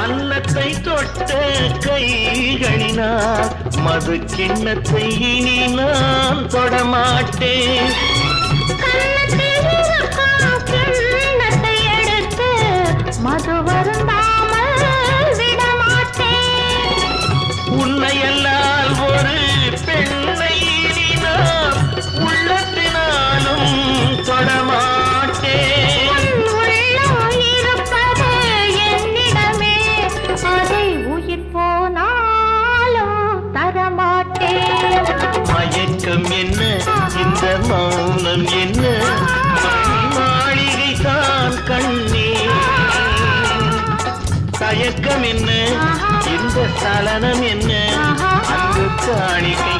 அன்னத்தை தொட்ட கைகளினால் மது கிண்ணத்தை இனி நான் தொடமாட்டேன். கிண்ணத்தை எடுத்து மது வருந்தாமல் விடமாட்டேன். உன்னையல்லால் ஒரு பெண்ணை இனி நான் உள்ளத்தினாலும் தொடமாட்டேன். மயக்கம் என்ன இந்த மௌனம் என்ன மாளிகை தான் கண்ணே. தயக்கம் என்ன இந்த சலனம் என்ன அங்கு காணிக்கை